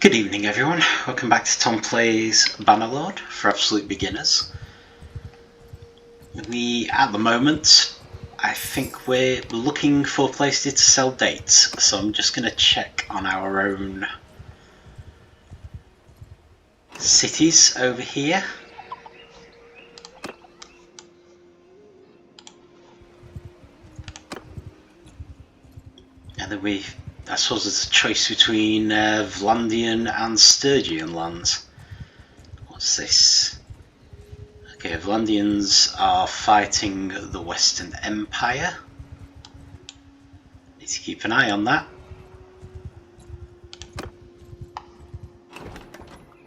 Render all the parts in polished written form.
Good evening everyone, welcome back to Tom Plays Bannerlord for absolute beginners. At the moment, I think we're looking for places to sell dates, so I'm just going to check on our own cities over here. And then I suppose there's a choice between Vlandian and Sturgian lands. What's this? Okay, Vlandians are fighting the Western Empire. Need to keep an eye on that.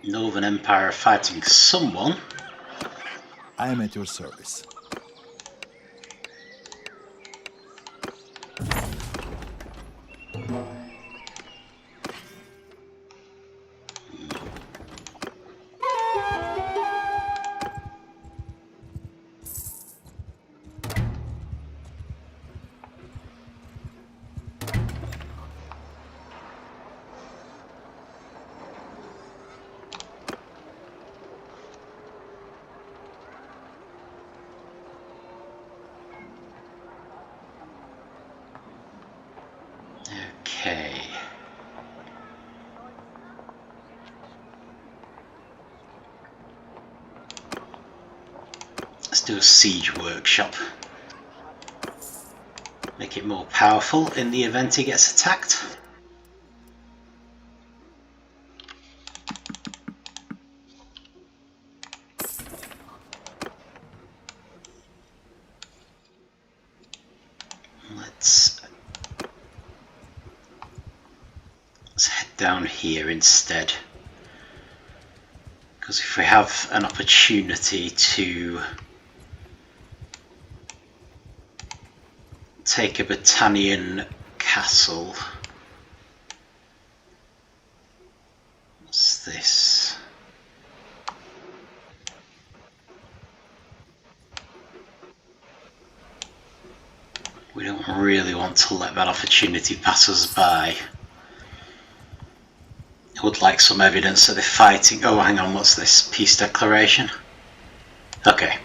Northern Empire are fighting someone. I am at your service. Okay. Let's do a siege workshop. Make it more powerful in the event he gets attacked. Let's head down here instead. Because if we have an opportunity to take a Battanian castle. What's this? We don't really want to let that opportunity pass us by. I would like some evidence that they're fighting. Oh, hang on, what's this? Peace declaration? Okay.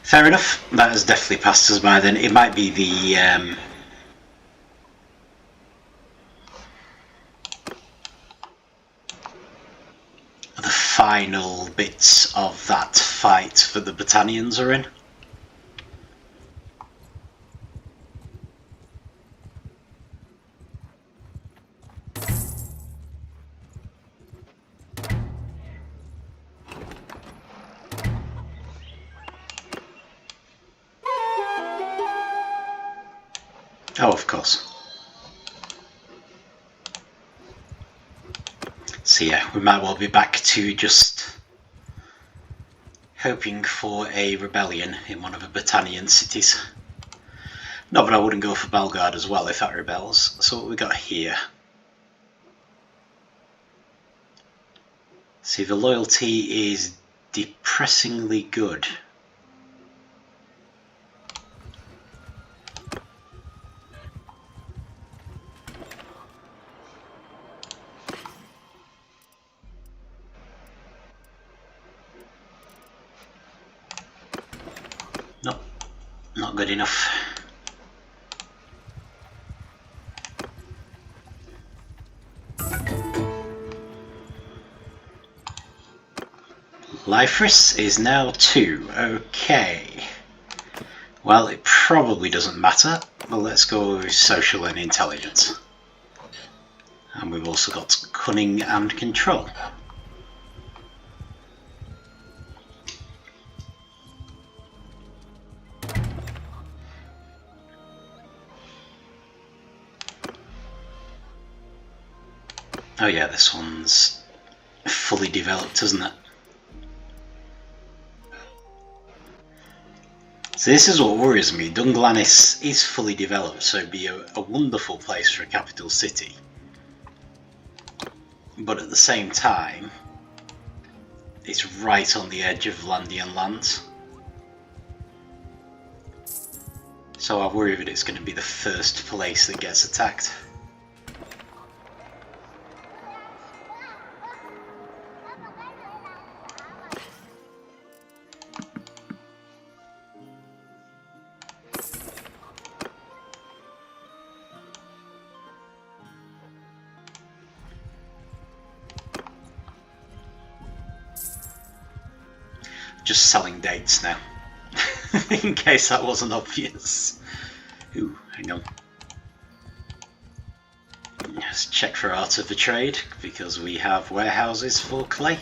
Fair enough, that has definitely passed us by then. It might be the final bits of that fight that the Battanians are in. Oh, of course. So yeah, we might well be back to just hoping for a rebellion in one of the Battanian cities. Not that I wouldn't go for Belgard as well if that rebels. So what we got here? See, the loyalty is depressingly good. Nope, not good enough. Lyfris is now 2. Okay. Well, it probably doesn't matter, but let's go with social and intelligence. And we've also got cunning and control. Oh yeah, this one's fully developed, isn't it? So this is what worries me. Dunglanis is fully developed, so it'd be a wonderful place for a capital city. But at the same time, it's right on the edge of Vlandian lands. So I worry that it's going to be the first place that gets attacked. just selling dates now. In case that wasn't obvious. Ooh, hang on. Let's check for art of the trade, because we have warehouses for clay.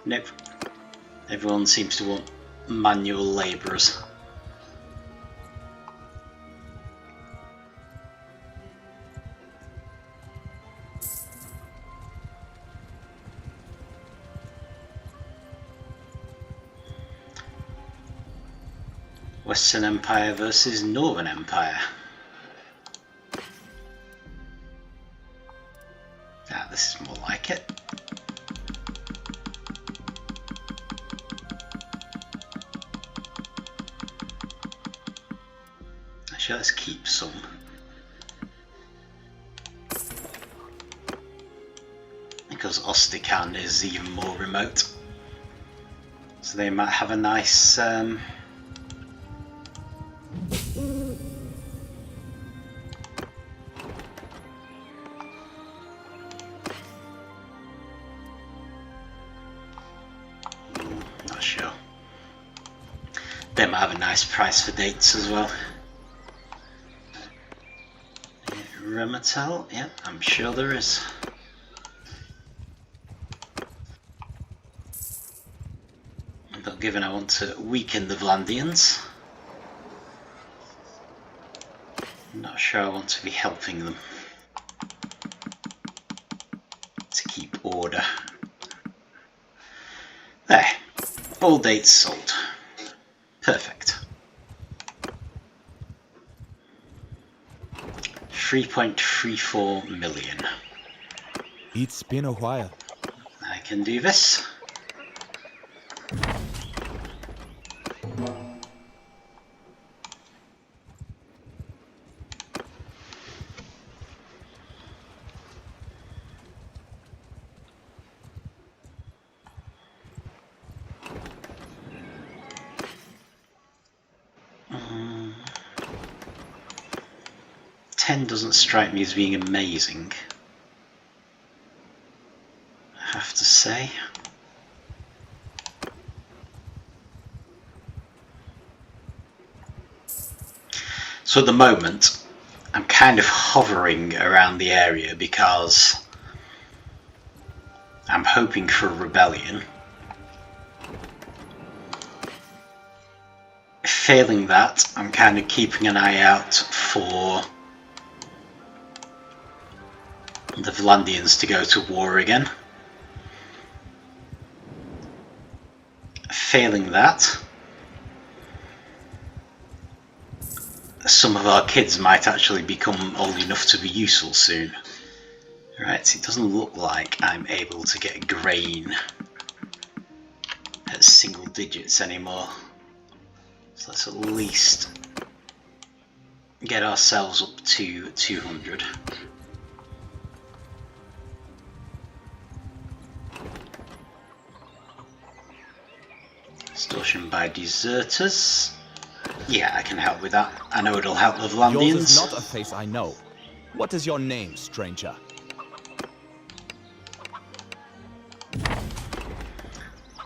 Nope. Everyone seems to want manual labourers. Western Empire versus Northern Empire. Ah, this is more like it. Actually, let's keep some. Because Ostican is even more remote. So they might have a nice not sure. They might have a nice price for dates as well. Remetal, yeah, I'm sure there is. But given I want to weaken the Vlandians, I'm not sure I want to be helping them to keep order. There, all dates sold. Perfect. 3.34 million. It's been a while. I can do this. Mm. 10 doesn't strike me as being amazing, I have to say. So at the moment, I'm kind of hovering around the area because I'm hoping for a rebellion. Failing that, I'm kind of keeping an eye out for the Vlandians to go to war again. Failing that, some of our kids might actually become old enough to be useful soon. Right, it doesn't look like I'm able to get grain at single digits anymore. So let's at least get ourselves up to 200. Extortion by deserters. Yeah, I can help with that. I know it'll help the Vlandians. Yours is not a face I know. What is your name, stranger?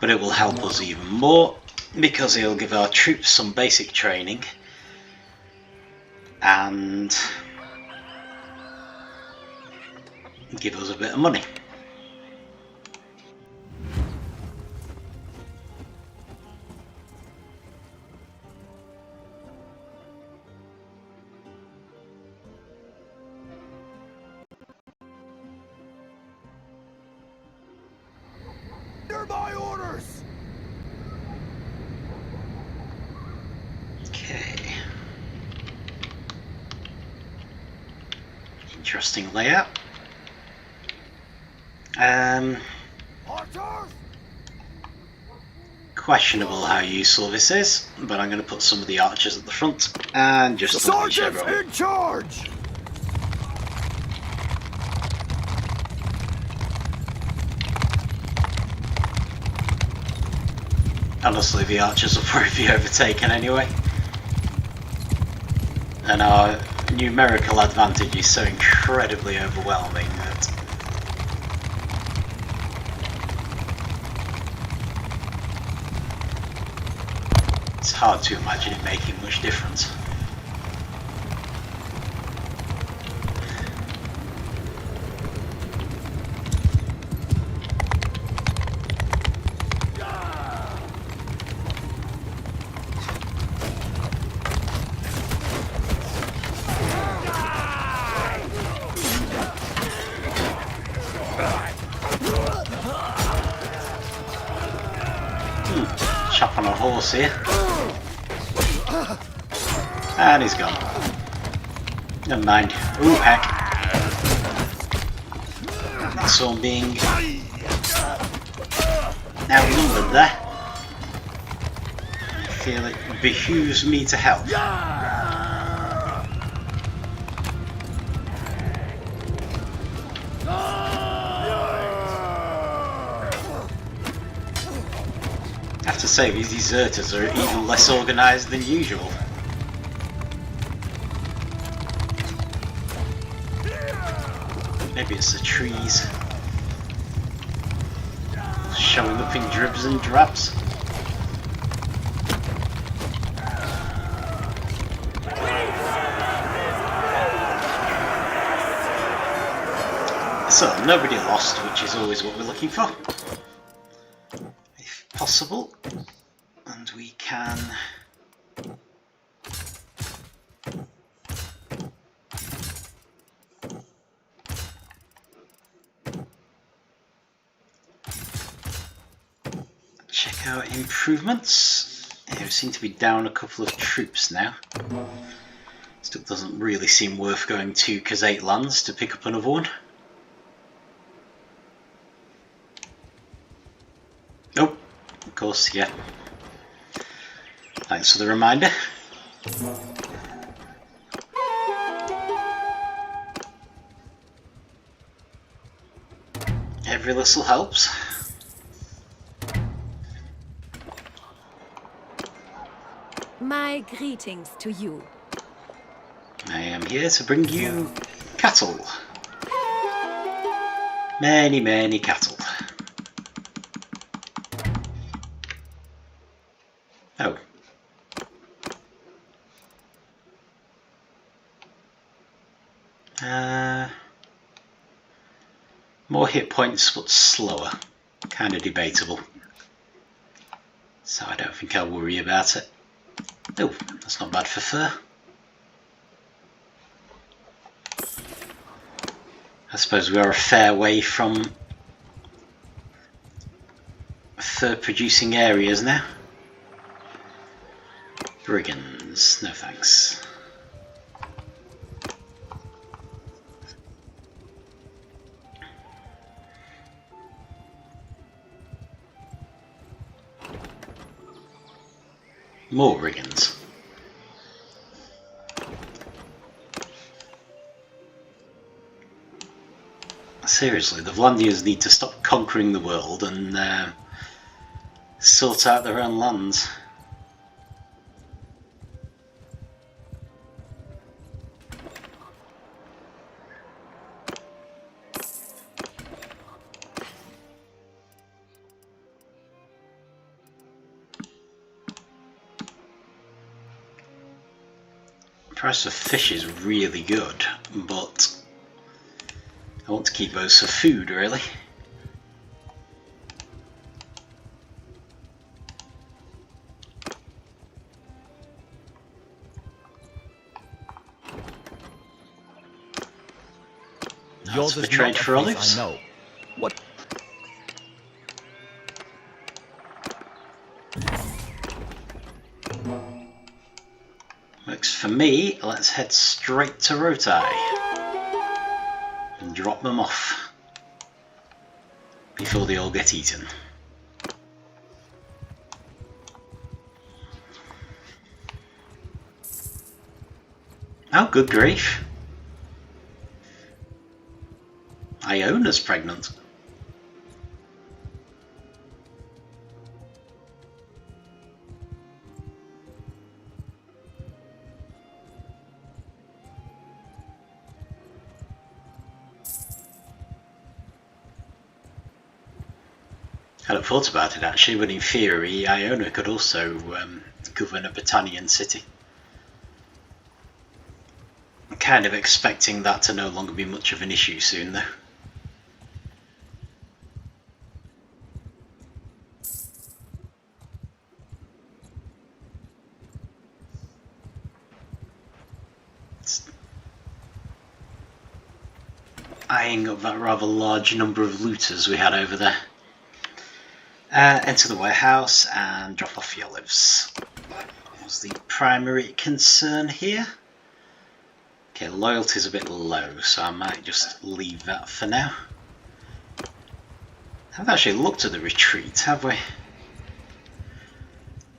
But it will help us even more, because it'll give our troops some basic training and give us a bit of money. Under my orders! Okay. Interesting layout. Archers! Questionable how useful this is, but I'm going to put some of the archers at the front and just unleash Sergeants everyone. in charge! Honestly, the archers will probably be overtaken anyway. And our numerical advantage is so incredibly overwhelming that hard to imagine it making much difference. Chop on a horse here. And he's gone. Never mind. Ooh, heck. So I'm being outnumbered there. I feel it behooves me to help. I have to say, these deserters are even less organised than usual. Maybe it's the trees showing up in dribs and drabs. So, nobody lost, which is always what we're looking for. If possible. And we can check out improvements. Yeah, we seem to be down a couple of troops now. Still doesn't really seem worth going to Khazate lands to pick up another one. Oh, of course, yeah. Thanks for the reminder. Every little helps. My greetings to you. I am here to bring you cattle. Many, many cattle. Oh. More hit points, but slower. Kind of debatable. So I don't think I'll worry about it. Oh, that's not bad for fur. I suppose we are a fair way from fur producing areas now. Brigands, no thanks. More brigands. Seriously, the Vlandians need to stop conquering the world and sort out their own lands. Price of fish is really good, but I want to keep those for food, really. Yours That's is for trade not a for face olives. I know. What? Works for me. Let's head straight to Rotai and drop them off before they all get eaten. Oh, good grief. Iona's pregnant. hadn't thought about it actually, but in theory, Iona could also govern a Battanian city. I'm kind of expecting that to no longer be much of an issue soon, though. Eyeing up that rather large number of looters we had over there. Enter the warehouse and drop off your lives. What was the primary concern here? Okay, loyalty's a bit low, so I might just leave that for now. I haven't actually looked at the retreat, have we?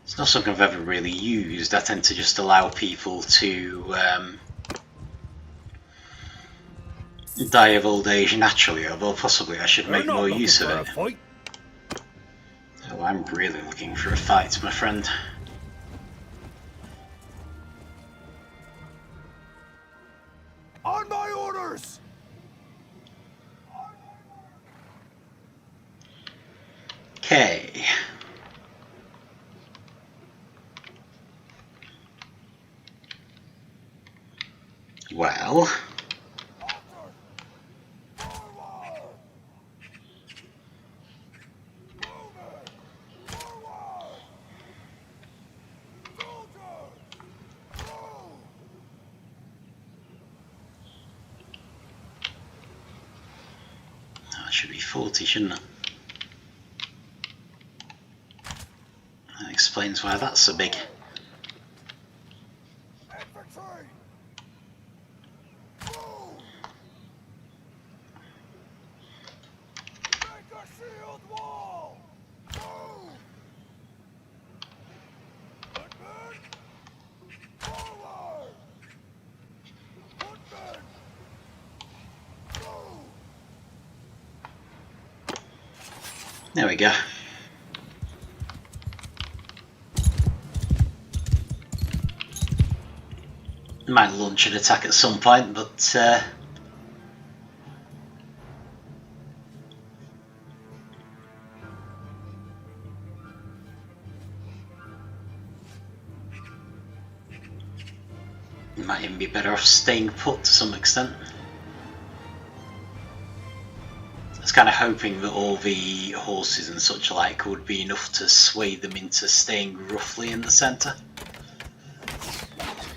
It's not something I've ever really used. I tend to just allow people to die of old age naturally, although possibly I should make more use of it. Oh, I'm really looking for a fight, my friend. On my orders! Okay. Well. That should be 40, shouldn't it? That explains why that's so big. There we go. Might launch an attack at some point, but might even be better off staying put to some extent. I was kind of hoping that all the horses and such like would be enough to sway them into staying roughly in the centre,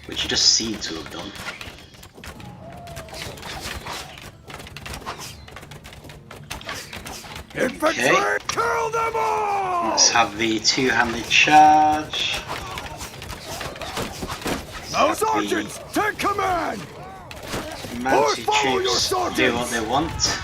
which you just seem to have done. Infantry! Okay. Kill them all! Let's have the two-handed charge. Now, sergeants, take command! Mounted follow your troops do what sergeants! they want.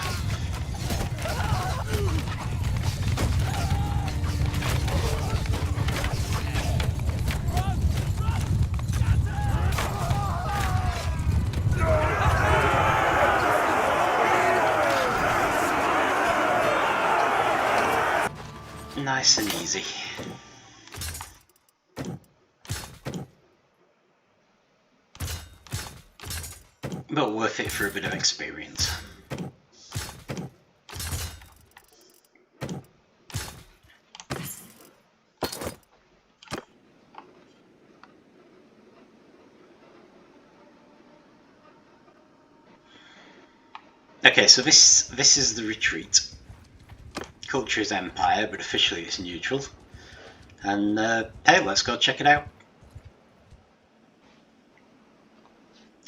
Nice and easy. But worth it for a bit of experience. Okay, so this is the retreat. Culture is Empire, but officially it's neutral. And hey, let's go check it out.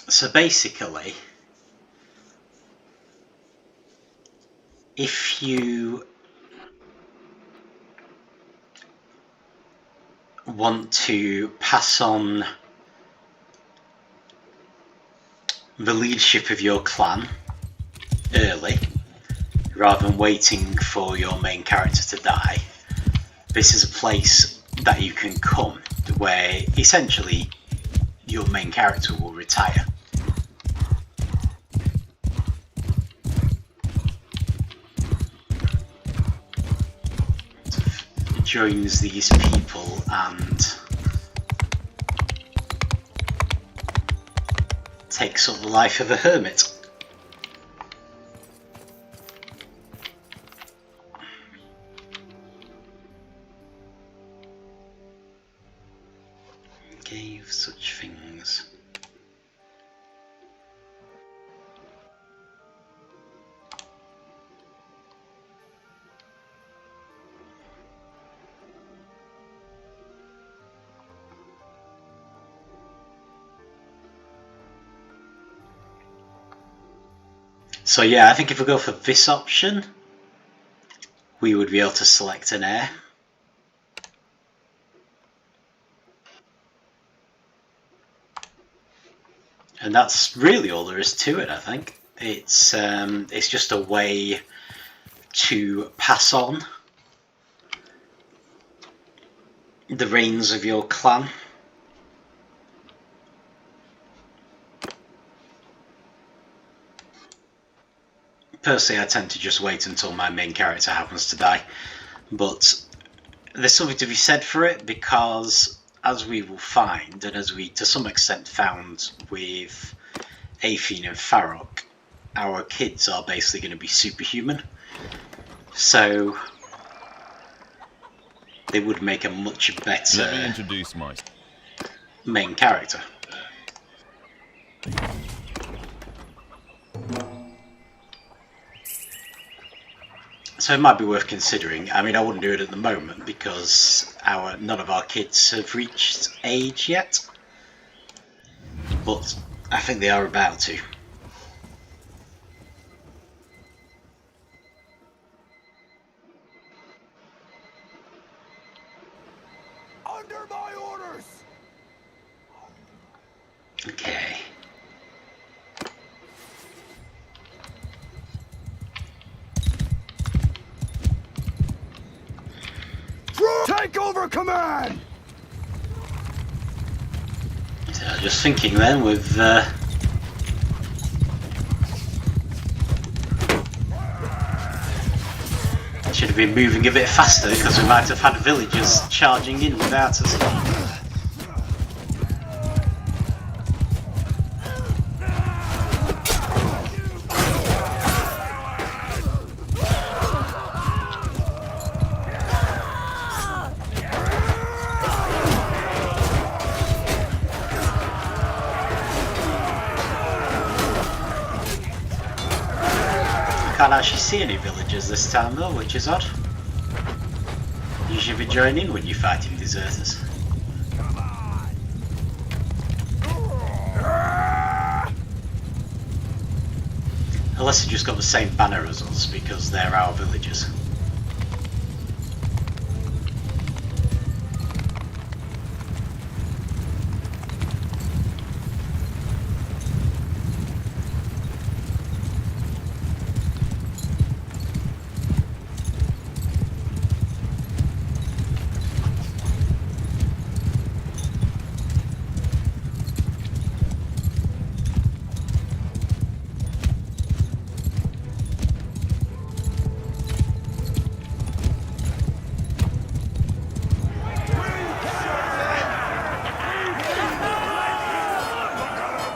So basically, if you want to pass on the leadership of your clan early, rather than waiting for your main character to die, this is a place that you can come where essentially your main character will retire. Joins these people and takes up the life of a hermit. So yeah, I think if we go for this option, we would be able to select an heir. And that's really all there is to it, I think. It's just a way to pass on the reins of your clan. Personally, I tend to just wait until my main character happens to die, but there's something to be said for it, because as we will find, and as we to some extent found with Athene and Varcheg, our kids are basically going to be superhuman, so they would make a much better Let me introduce myself. main character. So it might be worth considering. I mean, I wouldn't do it at the moment because none of our kids have reached age yet, but I think they are about to. Under my orders! Okay. Take over command! So just thinking then with should have been moving a bit faster because we might have had villagers charging in without us. Can't actually see any villagers this time though, which is odd. Usually we join in when you're fighting deserters. Unless they just got the same banner as us because they're our villagers.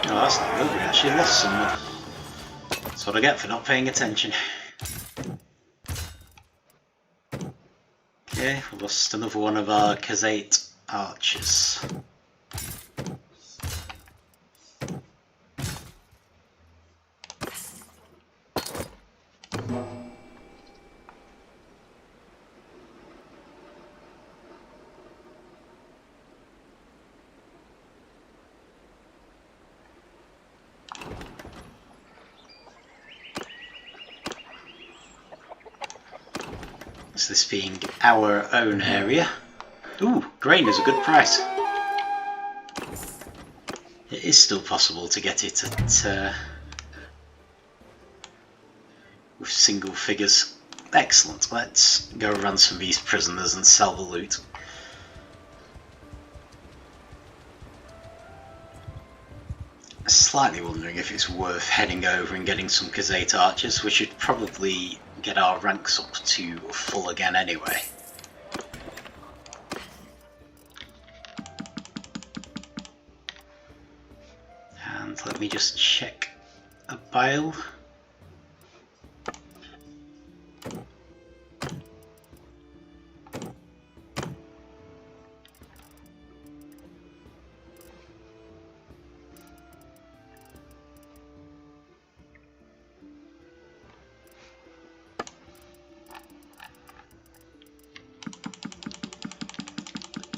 Oh, that's not good, we actually lost someone. That's what I get for not paying attention. Okay, we lost another one of our Khazate archers. This being our own area. Ooh, grain is a good price. It is still possible to get it at with single figures. Excellent. Let's go ransom these prisoners and sell the loot. Slightly wondering if it's worth heading over and getting some Khazate archers. We should probably get our ranks up to full again anyway. And let me just check a bile.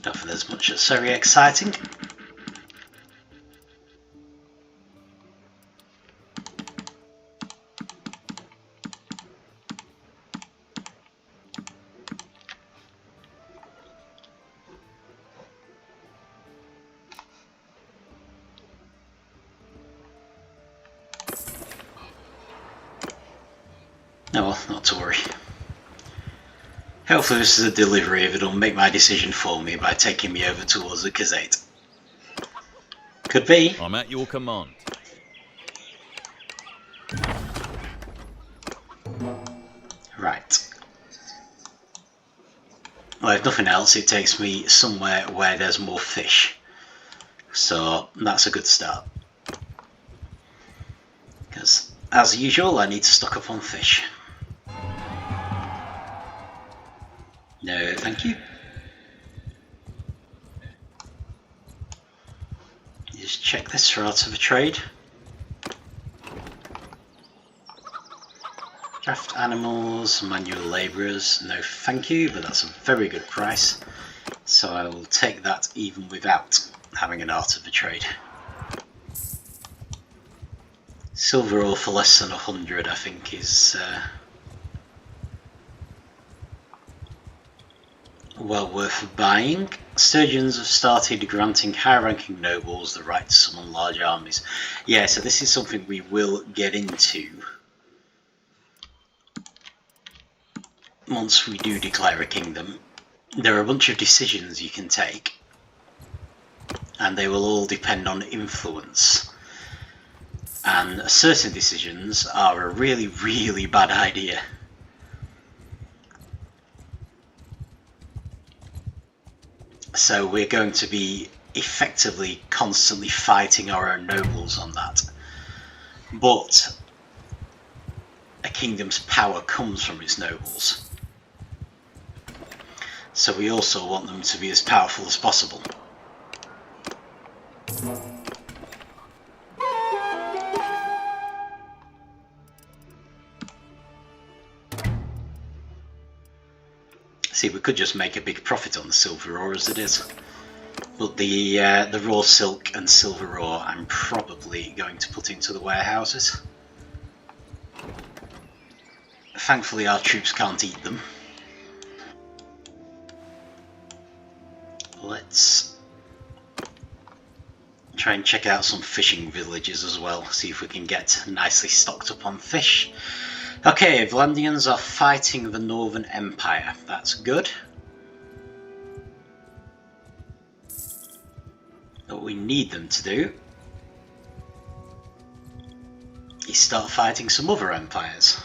Don't think there's much that's very exciting. No, well, not to worry. Hopefully this is a delivery if it'll make my decision for me by taking me over towards the Khazate. Could be. I'm at your command. Right. Well, if nothing else, it takes me somewhere where there's more fish. So that's a good start. Because, as usual, I need to stock up on fish. No, thank you. Just check this for out of a trade. Draft animals, manual labourers, no thank you, but that's a very good price. So I will take that even without having an art of a trade. Silver ore for less than 100 I think is well worth buying. Sturgeons have started granting high-ranking nobles the right to summon large armies. Yeah, so this is something we will get into once we do declare a kingdom. There are a bunch of decisions you can take, and they will all depend on influence. And certain decisions are a really, really bad idea. So we're going to be effectively constantly fighting our own nobles on that. But a kingdom's power comes from its nobles. So we also want them to be as powerful as possible. See, we could just make a big profit on the silver ore as it is. But the raw silk and silver ore I'm probably going to put into the warehouses. Thankfully our troops can't eat them. Let's try and check out some fishing villages as well, see if we can get nicely stocked up on fish. Okay, Vlandians are fighting the Northern Empire, that's good. What we need them to do is start fighting some other empires.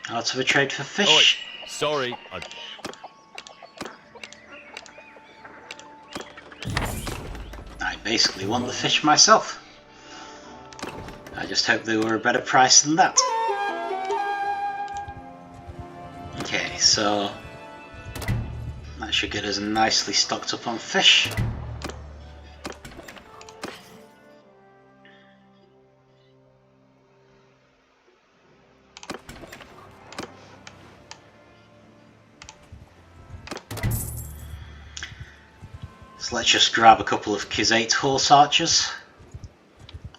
Out of a trade for fish. Oi, sorry, I basically want the fish myself. I just hope they were a better price than that. Okay, so that should get us nicely stocked up on fish. So let's just grab a couple of Khazate horse archers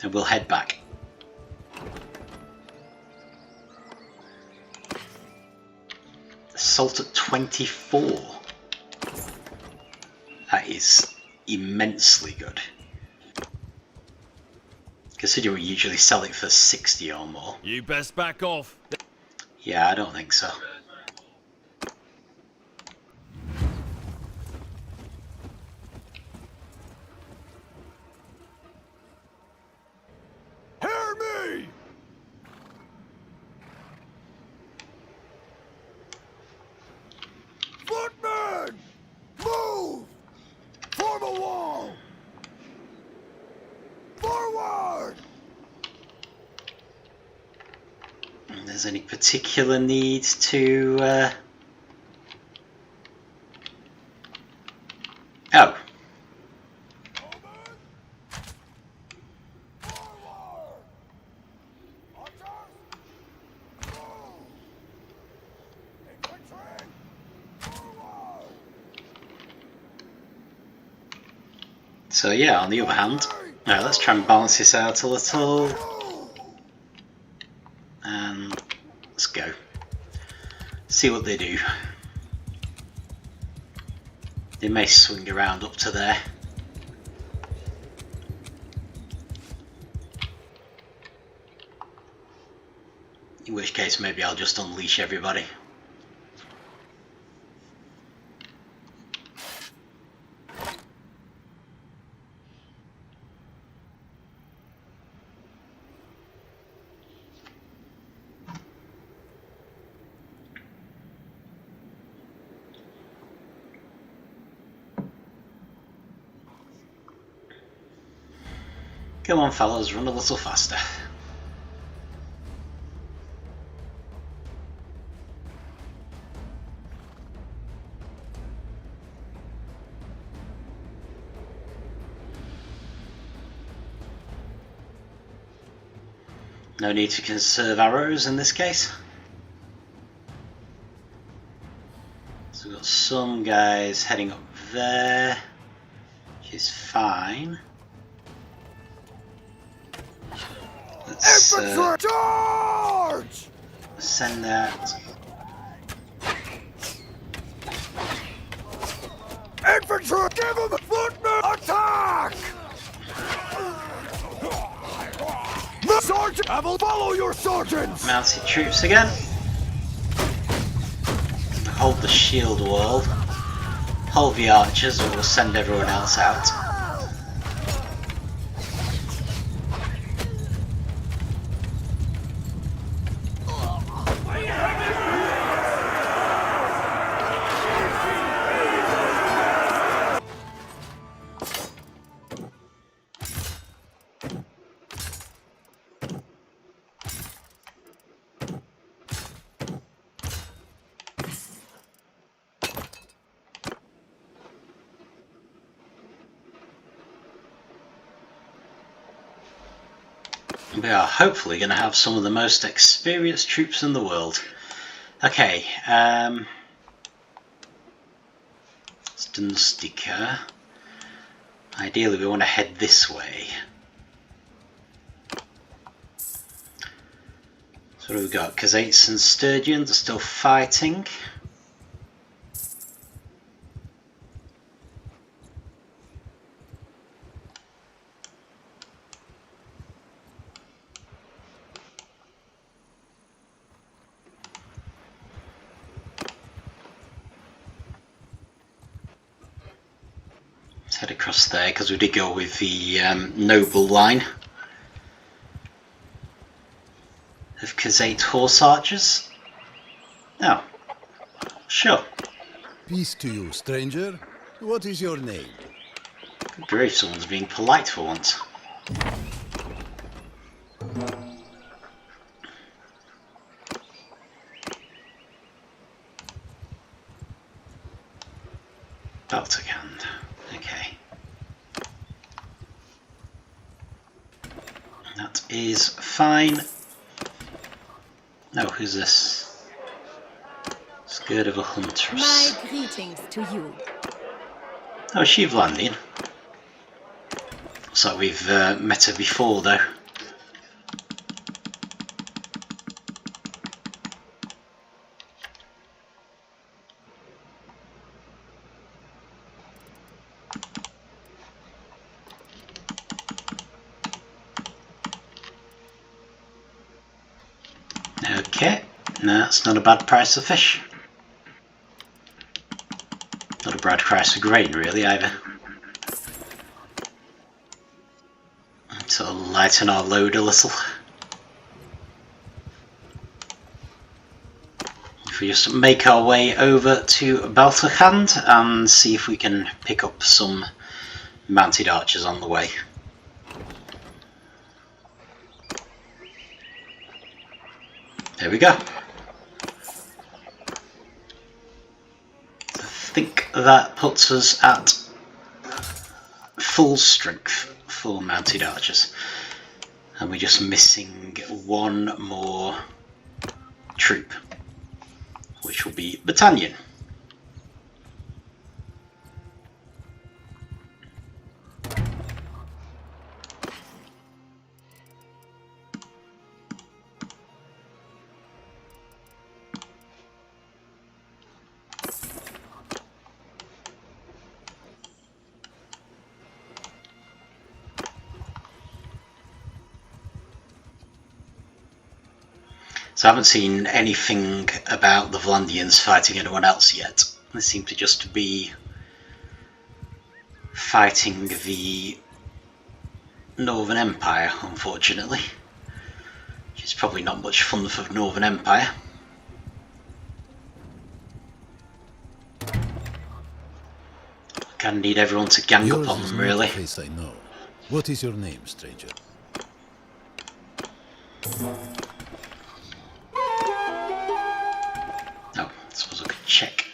and we'll head back. Assault at 24. That is immensely good. Considering we usually sell it for 60 or more. you best back off. Yeah, I don't think so. Hear me! Footmen! Move! Form a wall! Forward! And there's any particular need to oh. So yeah, on the other hand, let's try and balance this out a little. And let's go. See what they do. They may swing around up to there. In which case maybe I'll just unleash everybody. Come on fellas, run a little faster. No need to conserve arrows in this case. So we've got some guys heading up there, which is fine. Let's Charge! send that. Infantry! Give them a footman! Attack! Sergeant! I will follow your sergeants! Mounted troops again. Hold the shield wall. Hold the archers, or we'll send everyone else out. We are hopefully going to have some of the most experienced troops in the world. Okay, Dunstica. Ideally we want to head this way. So what have we got? Kazates and Sturgeons are still fighting. Head across there because we did go with the noble line of Kazate horse archers. Oh, sure. Peace to you, stranger. What is your name? Good grief, someone's being polite for once. Balticand. Okay. That is fine. No, who's this? Skirt of a huntress. My greetings to you. Oh, is she Vlandian? Looks like we've met her before though. Okay, no, that's not a bad price of fish. Not a bad price of grain really either. Sort of lighten our load a little. If we just make our way over to Balticand and see if we can pick up some mounted archers on the way. There we go. I think that puts us at full strength for mounted archers. And we're just missing one more troop, which will be Battanian. So I haven't seen anything about the Vlandians fighting anyone else yet. They seem to just be fighting the Northern Empire, unfortunately. Which is probably not much fun for the Northern Empire. Kind of need everyone to gang up on them, really. Face I know. What is your name, stranger? Oh, I suppose I could check.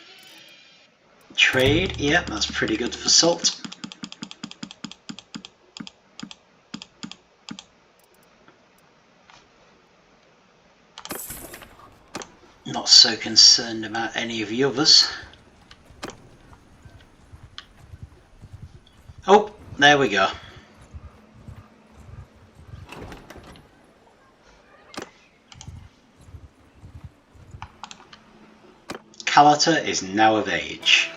Trade, yeah, that's pretty good for salt. Not so concerned about any of the others. Oh, there we go. Kalata is now of age.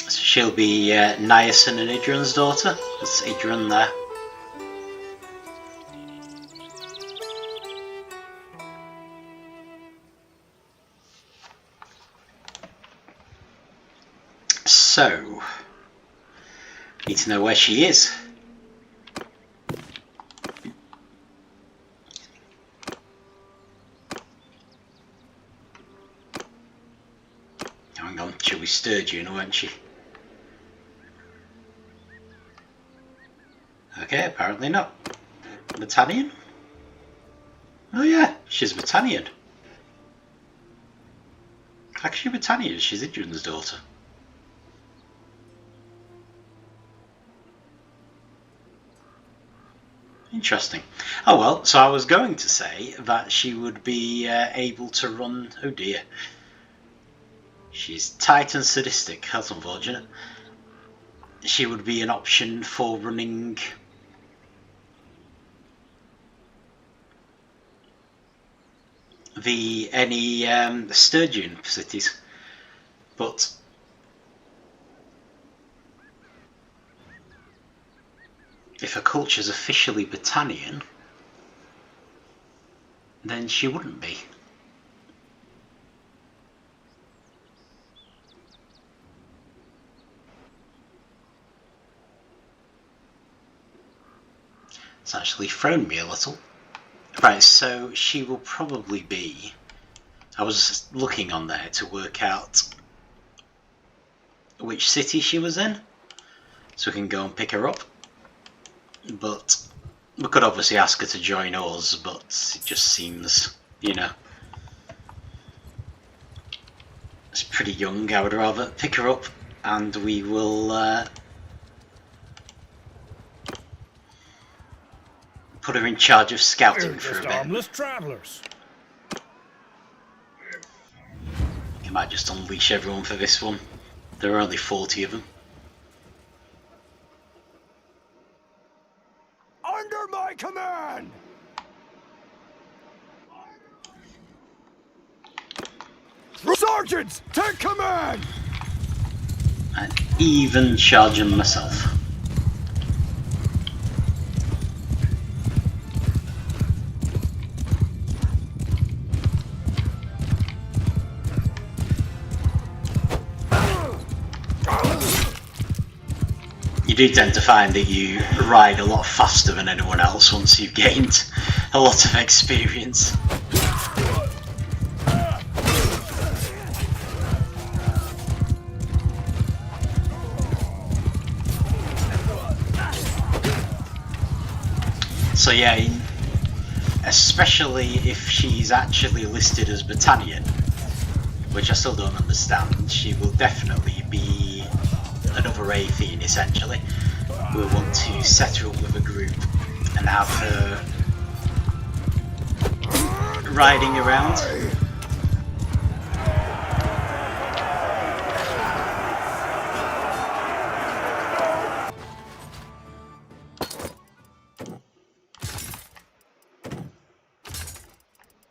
She'll be Niacin and Idrun's daughter. That's Idrun there. So, need to know where she is. Hang on, she'll be Sturgeon, won't she? Okay, apparently not. Battanian? Oh yeah, she's Battanian. Actually Battanian, she's Idrun's daughter. Interesting. Oh well, so I was going to say that she would be able to run... Oh dear. She's tight and sadistic, that's unfortunate. She would be an option for running... any Sturgeon cities, but if a culture's officially Battanian, then she wouldn't be. It's actually thrown me a little. Right, so she will probably be... I was looking on there to work out which city she was in, so we can go and pick her up. But we could obviously ask her to join us, but it just seems, you know, it's pretty young. I would rather pick her up and we will put her in charge of scouting for a bit. Harmless travelers. You might just unleash everyone for this one. There are only 40 of them. Under my command! Sergeants, take command! And even charging myself. You do tend to find that you ride a lot faster than anyone else once you've gained a lot of experience. So yeah, especially if she's actually listed as Battanian, which I still don't understand, she will definitely be another Athene essentially. We'll want to set her up with a group and have her riding around.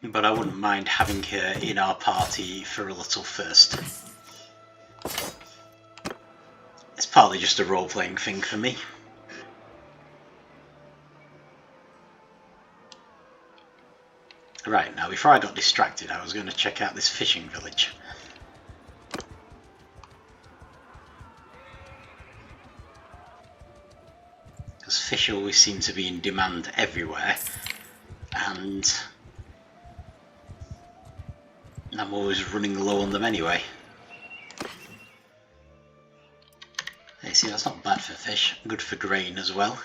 But I wouldn't mind having her in our party for a little first. It's partly just a role-playing thing for me. Right, now before I got distracted, I was going to check out this fishing village. Because fish always seem to be in demand everywhere, and I'm always running low on them anyway. Hey, see, that's not bad for fish, good for grain as well.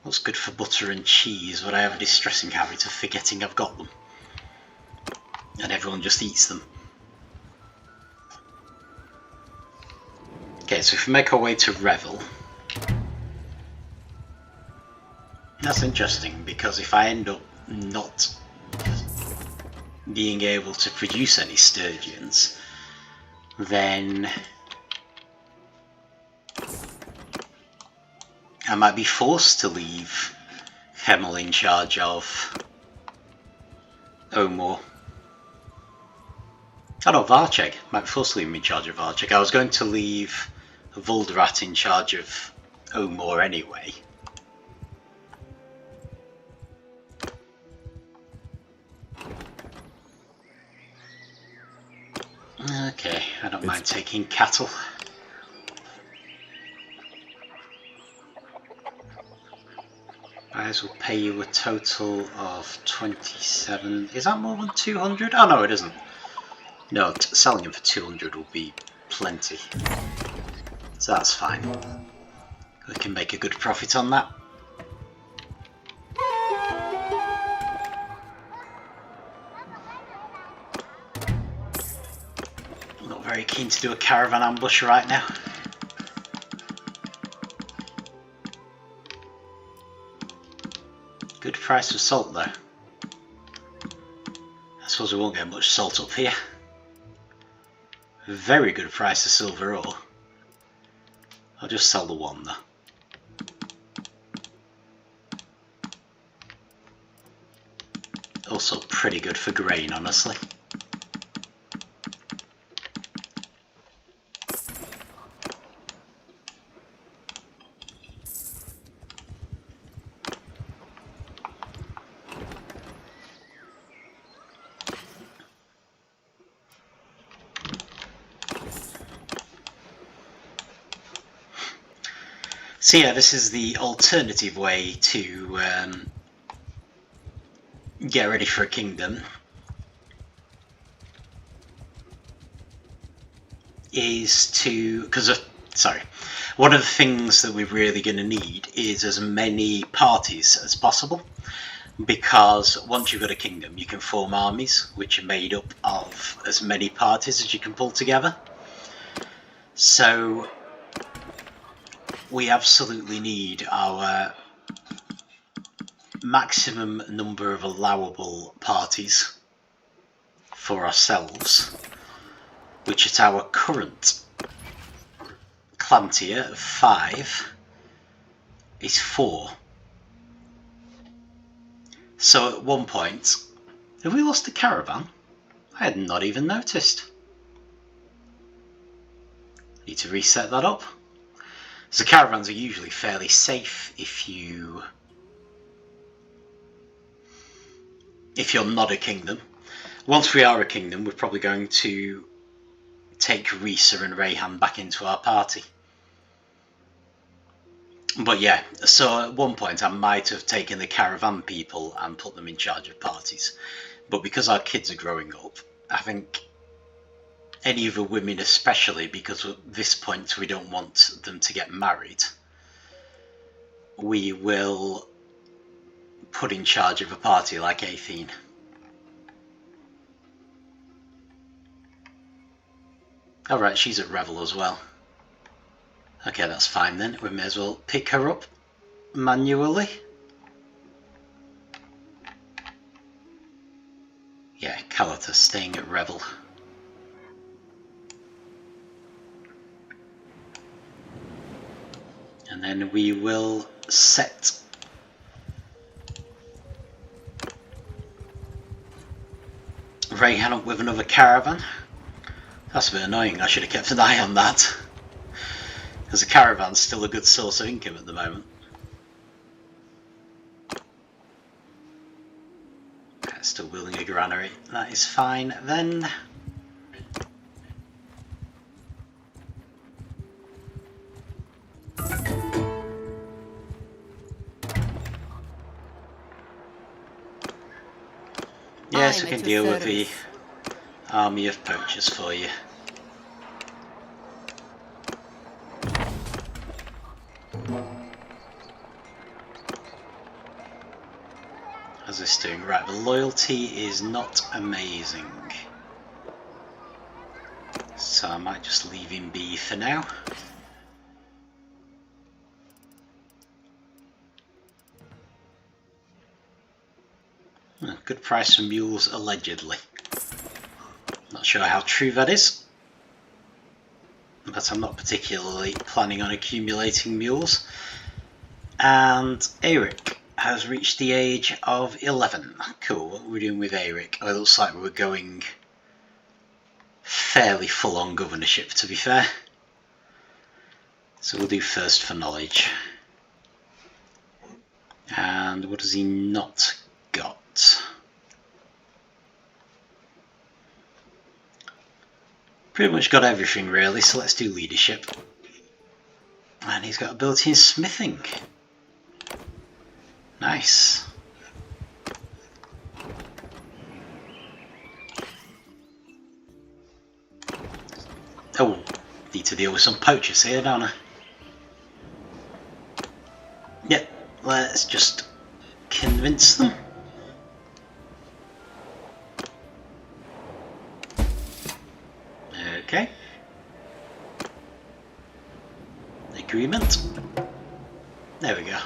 What's good for butter and cheese, but I have a distressing habit of forgetting I've got them. And everyone just eats them. Okay, so if we make our way to Revyl, that's interesting, because if I end up not being able to produce any sturgeons, then I might be forced to leave Hemel in charge of Omor. Oh no, Varcheg. Might be forced to leave him in charge of Varcheg. I was going to leave Vulderat in charge of Omor anyway. Okay, I don't mind taking cattle. Buyers will pay you a total of 27. Is that more than 200? Oh no, it isn't. No, selling them for 200 will be plenty. So that's fine. We can make a good profit on that. I'm not very keen to do a caravan ambush right now. Good price for salt though. I suppose we won't get much salt up here. Very good price of silver ore. I'll just sell the one though. Also pretty good for grain, honestly. So yeah, this is the alternative way to get ready for a kingdom. Is to, one of the things that we're really going to need is as many parties as possible, because once you've got a kingdom you can form armies which are made up of as many parties as you can pull together. So we absolutely need our maximum number of allowable parties for ourselves, which at our current clan tier of 5 is 4. So at one point, have we lost a caravan? I had not even noticed. Need to reset that up. So caravans are usually fairly safe if you're not a kingdom. Once we are a kingdom, we're probably going to take Risa and Rahan back into our party. But yeah, so at one point I might have taken the caravan people and put them in charge of parties. But because our kids are growing up, I think any of the women especially, because at this point we don't want them to get married, we will put in charge of a party like Athene. Alright, she's at Revyl as well. Okay, that's fine then. We may as well pick her up manually. Kalata staying at Revyl. And then we will set Rahan up with another caravan. That's a bit annoying, I should have kept an eye on that. Because the caravan's still a good source of income at the moment. Still building a granary, that is fine then. Yes, we can deal with the army of poachers for you. How's this doing? Right, the loyalty is not amazing. So I might just leave him be for now. Good price for mules, allegedly. Not sure how true that is. But I'm not particularly planning on accumulating mules. And Aeric has reached the age of 11. Cool, what are we doing with Aeric? Oh, it looks like we're going fairly full on governorship, to be fair. So we'll do first for knowledge. And what has he not got? Pretty much got everything really, so let's do leadership. And he's got ability in smithing. Nice. Oh, need to deal with some poachers here, don't I? Yep, let's just convince them. Okay. Agreement. There we go.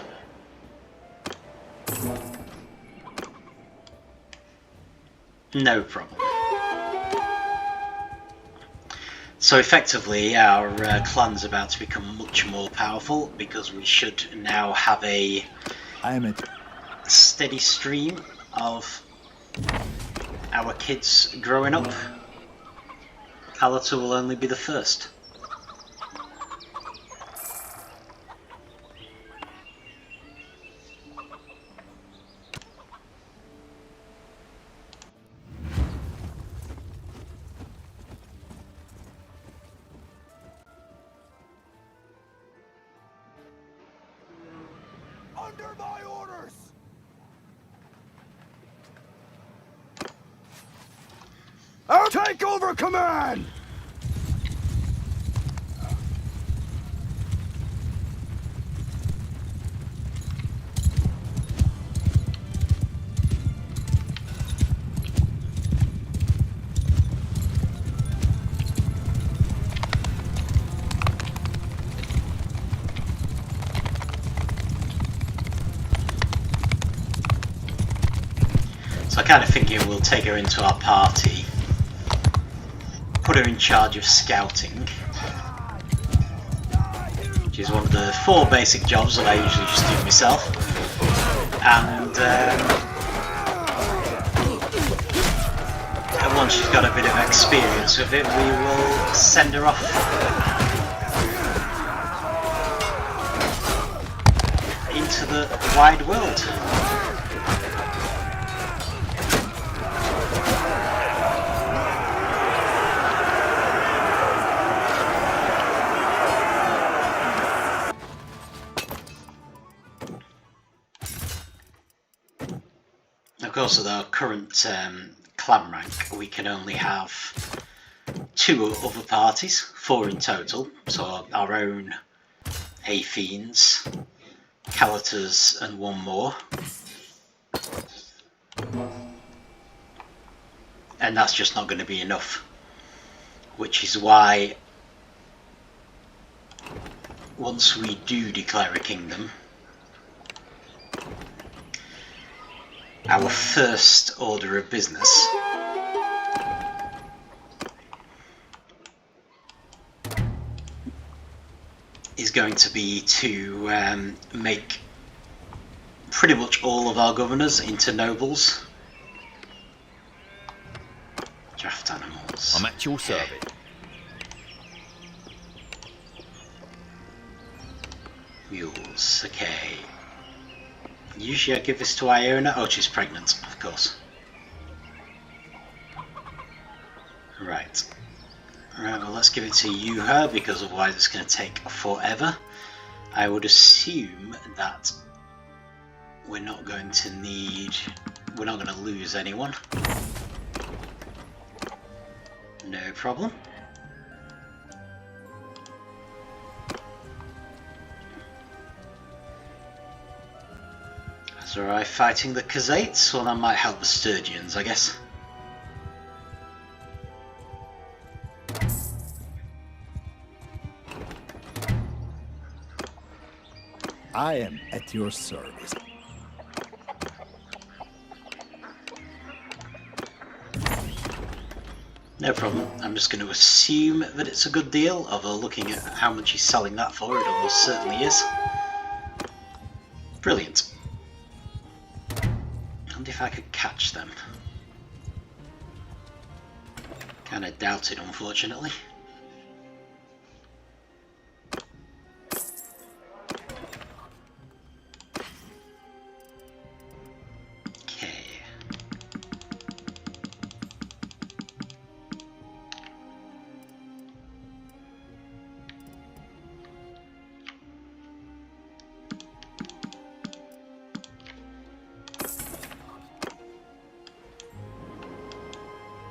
No problem. So effectively our clan's about to become much more powerful because we should now have a steady stream of our kids growing up. Kalata will only be the first. Under my orders! I'll take over command! So I kind of thinking we'll take her into our party, put her in charge of scouting, which is one of the 4 basic jobs that I usually just do myself, and once she's got a bit of experience with it, we will send her off into the wide world. Of course, at our current clan rank, we can only have 2 other parties, 4 in total. So our own A-Fiends, Kalata's and 1 more. And that's just not going to be enough. Which is why, once we do declare a kingdom, our first order of business is going to be to make pretty much all of our governors into nobles. Draft animals. I'm at your service. Mules, okay. Usually I give this to Iona. Oh, she's pregnant, of course. Right. Right, well, let's give it to Yuha, because otherwise it's going to take forever. I would assume that we're not going to lose anyone. No problem. So are I fighting the Khazaits? Well, that might help the Sturgians, I guess. I am at your service. No problem. I'm just going to assume that it's a good deal, although looking at how much he's selling that for, it almost certainly is. Brilliant. I wonder if I could catch them. Kind of doubt it, unfortunately.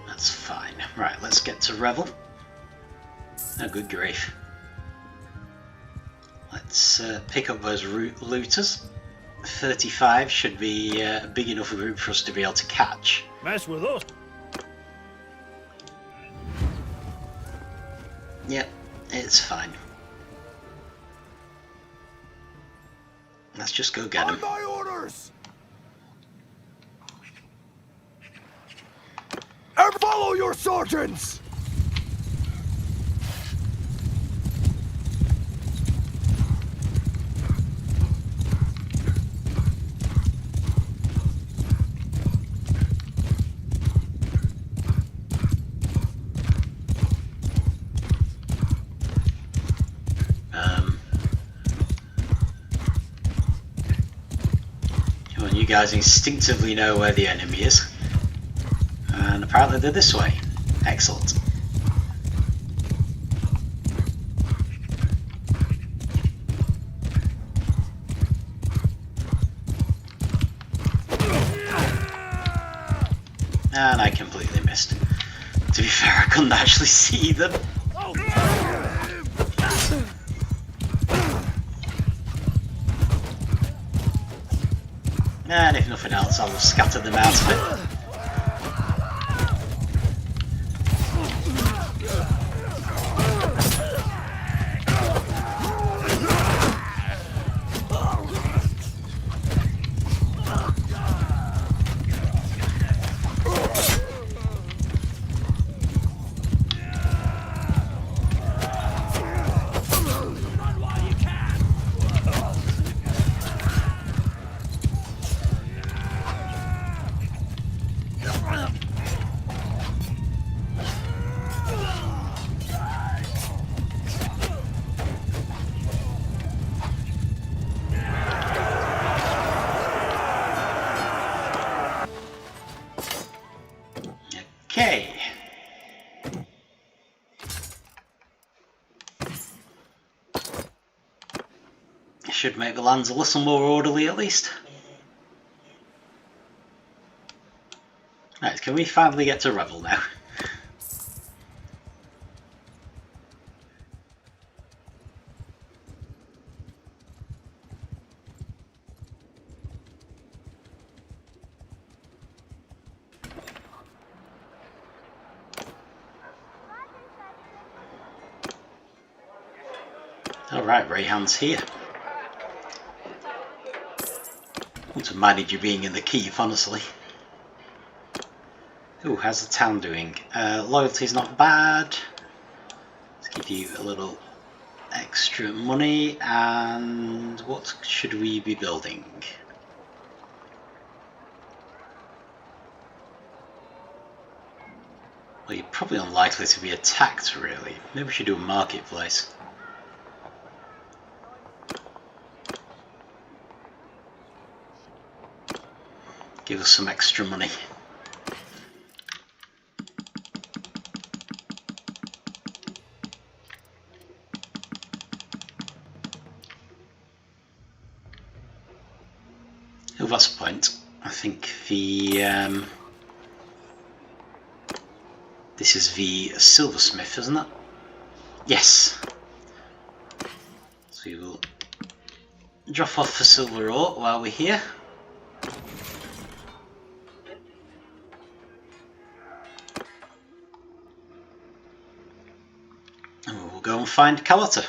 That's fine. Right, let's get to Revyl. Oh, good grief. Let's pick up those looters. 35 should be a big enough group for us to be able to catch. Mess with us. Yep, it's fine. Let's just go get them. On my orders. And follow your sergeants. Come on, you guys instinctively know where the enemy is. And apparently they're this way. Excellent. And I completely missed. To be fair, I couldn't actually see them. And if nothing else, I'll scatter them out of it. Okay. Should make the lands a little more orderly at least. Right, can we finally get to Revyl now? Alright, Rahan's here. Wouldn't have minded you being in the keep, honestly. Ooh, how's the town doing? Loyalty's not bad. Let's give you a little extra money, and what should we be building? Well, you're probably unlikely to be attacked, really. Maybe we should do a marketplace. Give us some extra money. Oh, that's a point. I think the this is the silversmith, isn't it? Yes. So we will drop off the silver ore while we're here. And we will go and find Kalata.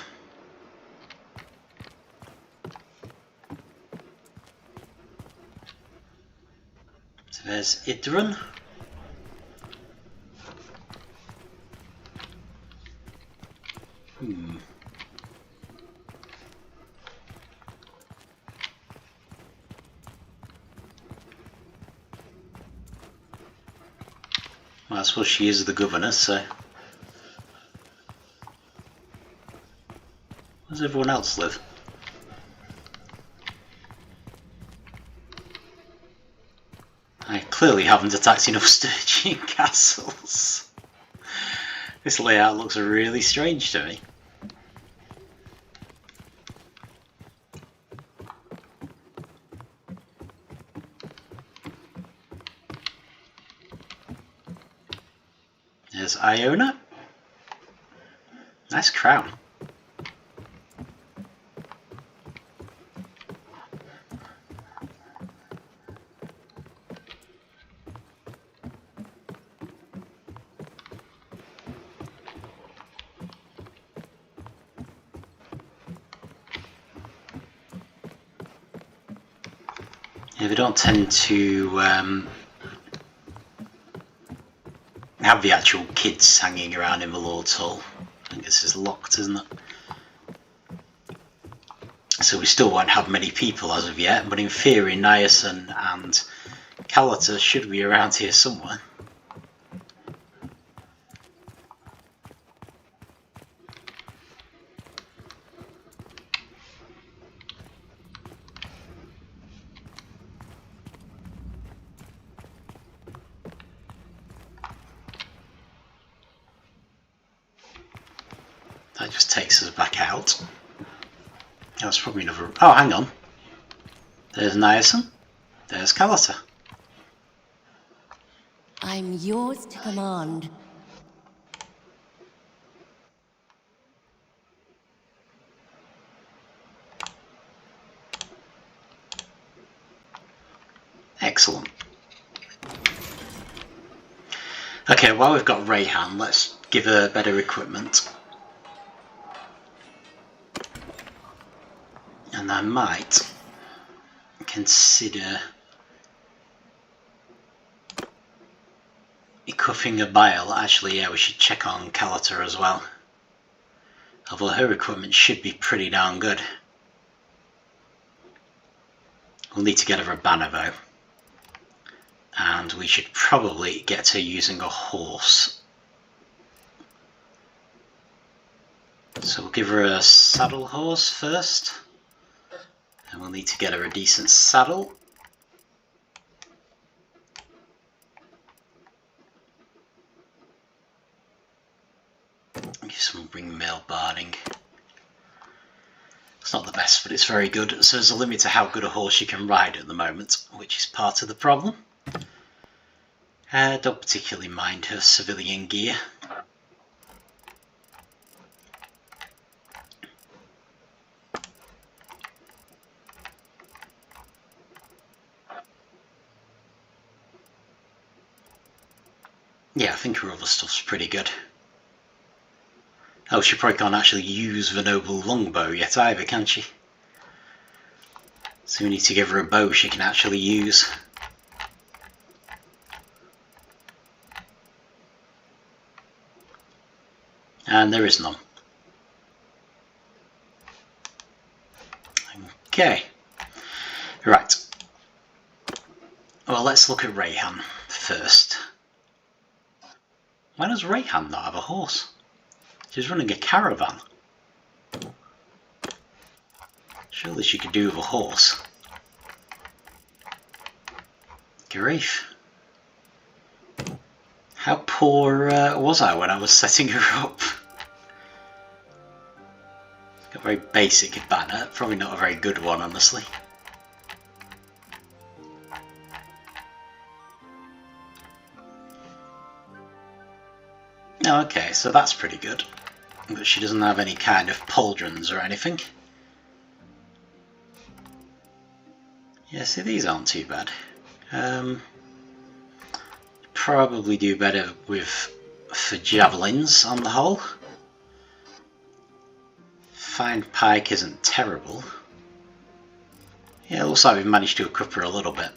So there's Idrun. Well, I suppose she is the governor, so... Where does everyone else live? I clearly haven't attacked enough Sturgeon castles. This layout looks really strange to me. There's Iona. Nice crown. Yeah, they don't tend to have the actual kids hanging around in the Lord's Hall. I think this is locked, isn't it? So we still won't have many people as of yet, but in theory Niacin and Kalata should be around here somewhere. That just takes us back out. That's probably another... Oh, hang on. There's Niacin. There's Kalata. I'm yours to command. Excellent. Okay, while we've got Rahan, let's give her better equipment. And I might consider equipping a bile. Actually, yeah, we should check on Kalata as well. Although her equipment should be pretty darn good. We'll need to get her a banner though. And we should probably get her using a horse. So we'll give her a saddle horse first. And we'll need to get her a decent saddle. Give some ringmail barding. It's not the best, but it's very good. So there's a limit to how good a horse you can ride at the moment, which is part of the problem. Don't particularly mind her civilian gear. Yeah, I think her other stuff's pretty good. Oh, she probably can't actually use the noble longbow yet either, can she? So we need to give her a bow she can actually use. And there is none. Okay. Right. Well, let's look at Rahan first. Why does Rahan not have a horse? She's running a caravan. Surely she could do with a horse. Grief. How poor was I when I was setting her up? Got a very basic banner, probably not a very good one, honestly. Oh, okay, so that's pretty good. But she doesn't have any kind of pauldrons or anything. Yeah, see, these aren't too bad. Probably do better for javelins on the whole. Fine pike isn't terrible. Yeah, it looks like we've managed to equip her a little bit.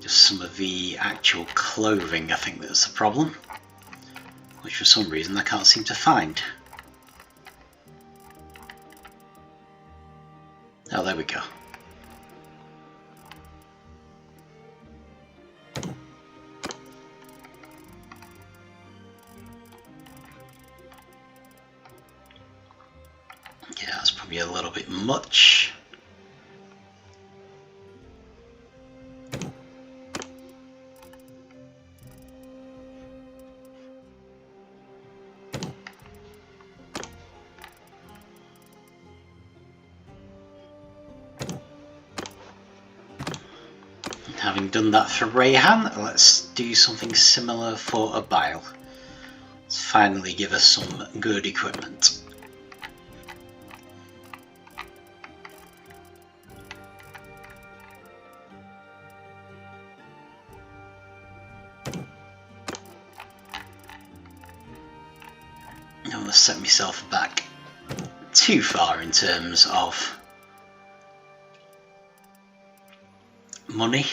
Just some of the actual clothing, I think that's the problem. Which for some reason I can't seem to find. Oh, there we go. Yeah, that's probably a little bit much. Having done that for Rahan, let's do something similar for Aeric. Let's finally give us some good equipment. I don't want to set myself back too far in terms of money.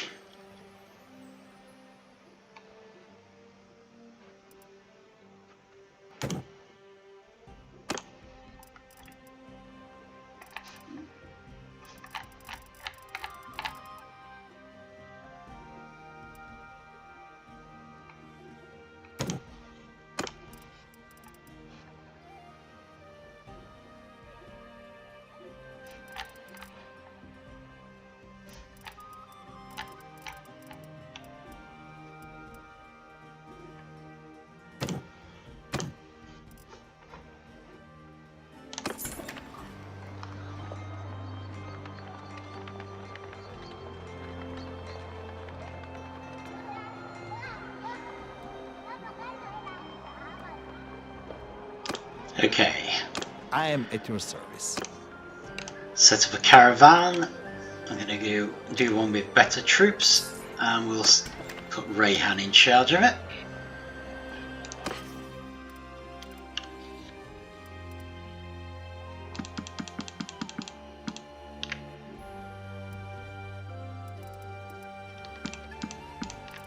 Okay, I am at your service. set up a caravan. I'm going to go do one with better troops, and we'll put Rahan in charge of it.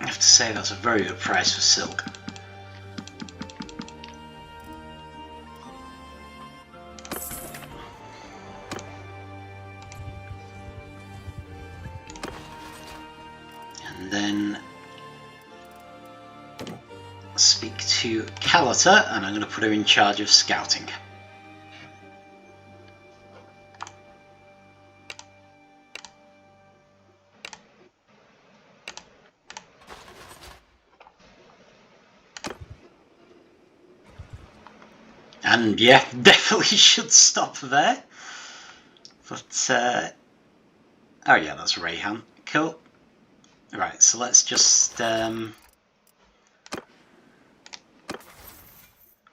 I have to say that's a very good price for silk. And then speak to Kalata, and I'm going to put her in charge of scouting. And yeah, definitely should stop there. But, oh yeah, that's Rahan. Cool. Right, so let's just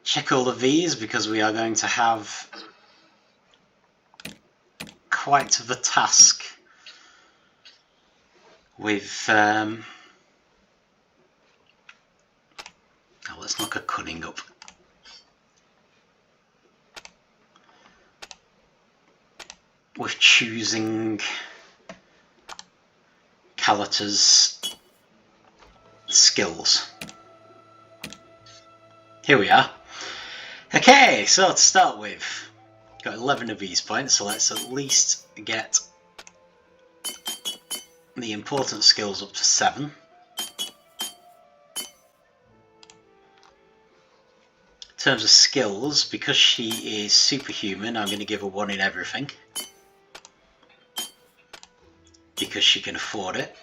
check all of these, because we are going to have quite the task with... oh, let's knock a cunning up. With choosing Kalata's skills. Here we are. Okay, so to start with, Got 11 of these points, so let's at least get the important skills up to 7. In terms of skills, because she is superhuman, I'm going to give her 1 in everything. Because she can afford it.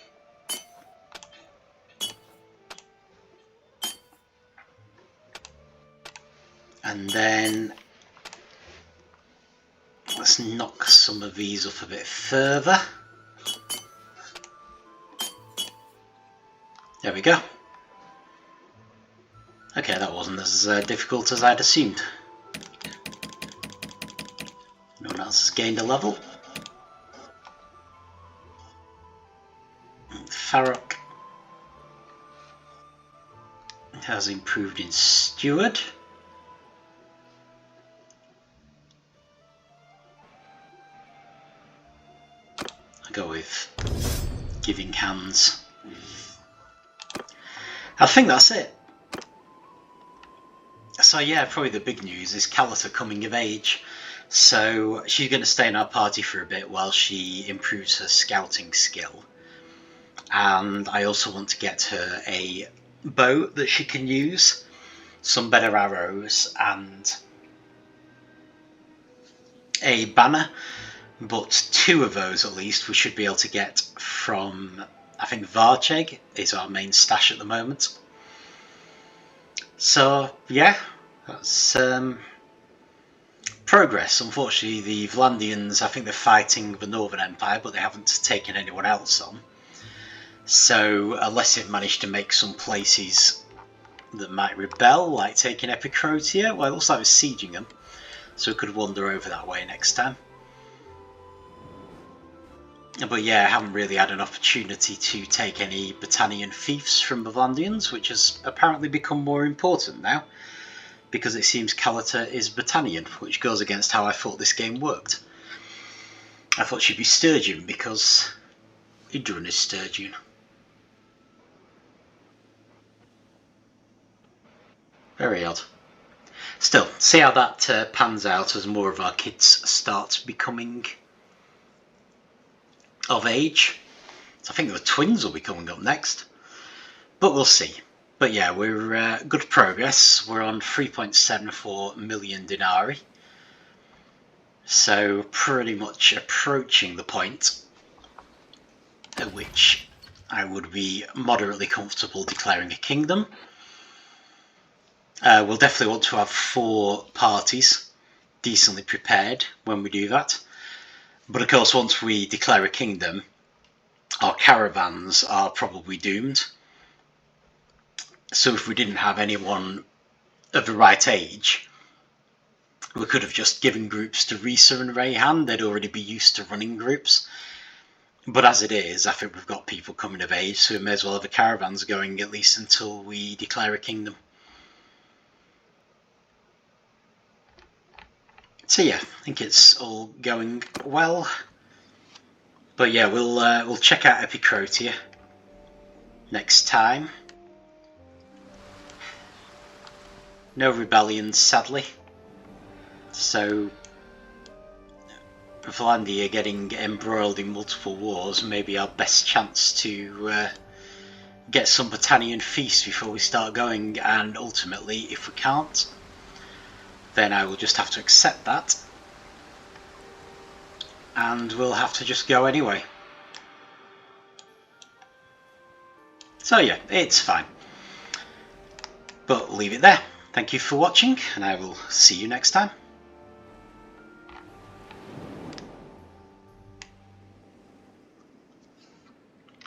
And then let's knock some of these up a bit further. There we go. Okay, that wasn't as difficult as I'd assumed. No one else has gained a level. Varcheg has improved in Steward. I'll go with Giving Hands. I think that's it. So yeah, probably the big news is Kalata coming of age. So she's going to stay in our party for a bit while she improves her scouting skill. And I also want to get her a bow that she can use, some better arrows, and a banner. But 2 of those at least we should be able to get from, I think Varcheg is our main stash at the moment. So yeah, that's progress. Unfortunately the Vlandians, I think they're fighting the Northern Empire, but they haven't taken anyone else on. So unless they've managed to make some places that might rebel, like taking Epicrotia, well it looks like we're sieging them, so we could wander over that way next time. But yeah, I haven't really had an opportunity to take any Battanian fiefs from the Vlandians, which has apparently become more important now, because it seems Kalata is Battanian, which goes against how I thought this game worked. I thought she'd be Sturgian because Idrun is Sturgian. Very odd. Still, see how that pans out as more of our kids start becoming of age. So I think the twins will be coming up next, but we'll see. But yeah, we're good progress. We're on 3.74 million denarii, so pretty much approaching the point at which I would be moderately comfortable declaring a kingdom. We'll definitely want to have 4 parties decently prepared when we do that. But of course, once we declare a kingdom, our caravans are probably doomed. So if we didn't have anyone of the right age, we could have just given groups to Risa and Rahan. They'd already be used to running groups. But as it is, I think we've got people coming of age, so we may as well have the caravans going at least until we declare a kingdom. So yeah, I think it's all going well. But yeah, we'll check out Epicrotia next time. No rebellions, sadly. So Vlandia getting embroiled in multiple wars may be our best chance to get some Battanian feasts before we start going, and ultimately, if we can't, then I will just have to accept that, and we'll have to just go anyway. So yeah, it's fine. But leave it there. Thank you for watching, and I will see you next time.